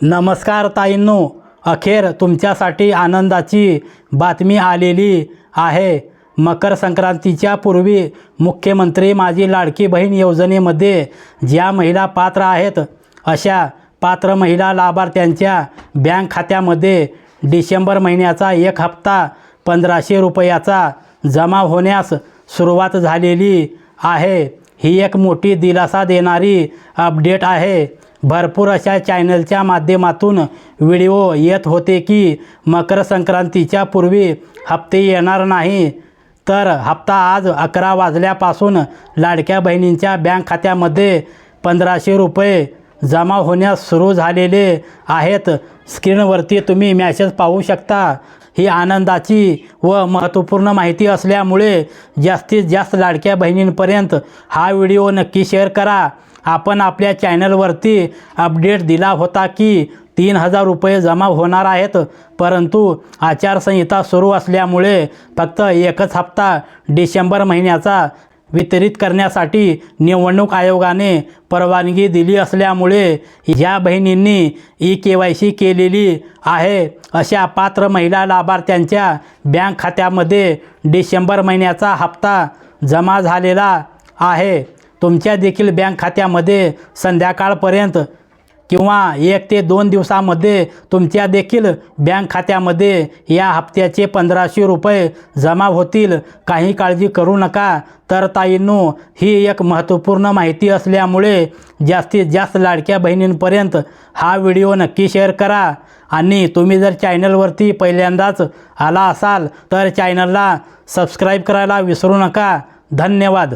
नमस्कार ताईंनो, अखेर तुमच्यासाठी आनंदाची बातमी आलेली आहे। मकर संक्रांतीच्या पूर्वी मुख्यमंत्री माझी लाडकी बहीण योजनेमध्ये ज्या महिला पात्र आहेत अशा पात्र महिला लाभार्थ्यांच्या बँक खात्यामध्ये डिसेंबर महिन्याचा एक हप्ता 1500 रुपयाचा जमा होण्यास सुरुवात झालेली आहे। ही एक मोठी दिलासा देणारी अपडेट आहे। भरपूर अशा चॅनलच्या माध्यमातून व्हिडिओ येत होते की मकर संक्रांतीच्या पूर्वी हप्ते येणार नाही, तर हप्ता आज 11 वाजल्यापासून लाडक्या बहिणींच्या बँक खात्यामध्ये 1500 रुपये जमा होण्यास सुरू झालेले आहेत। स्क्रीनवरती तुम्ही मेसेज पाहू शकता। ही आनंदाची व महत्त्वपूर्ण माहिती असल्यामुळे जास्तीत जास्त लाडक्या बहिणींपर्यंत हा व्हिडिओ नक्की शेअर करा। आपण आपल्या चॅनलवरती अपडेट दिला होता की 3000 रुपये जमा होणार आहेत, परंतु आचारसंहिता सुरू असल्यामुळे फक्त एकच हप्ता डिसेंबर महिन्याचा वितरित करण्यासाठी निवडणूक आयोगाने परवानगी दिली असल्यामुळे ज्या बहिणींनी ई-KYC केलेली आहे अशा पात्र महिला लाभार्थ्यांच्या बँक खात्यामध्ये डिसेंबर महिन्याचा हप्ता जमा झालेला आहे। तुमच्या देखील बँक खात्यामध्ये संध्याकाळपर्यंत किंवा 1 ते 2 दिवसामध्ये तुमच्या देखील बँक खात्यामध्ये या हप्त्याचे 1500 रुपये जमा होतील। काही काळजी करू नका। तर ताईंनो, ही एक महत्त्वपूर्ण माहिती असल्यामुळे जास्तीत जास्त लाडक्या बहिणींपर्यंत हा व्हिडिओ नक्की शेअर करा। आणि तुम्ही जर चॅनलवरती पहिल्यांदाच आला असाल तर चॅनलला सबस्क्राईब करायला विसरू नका। धन्यवाद।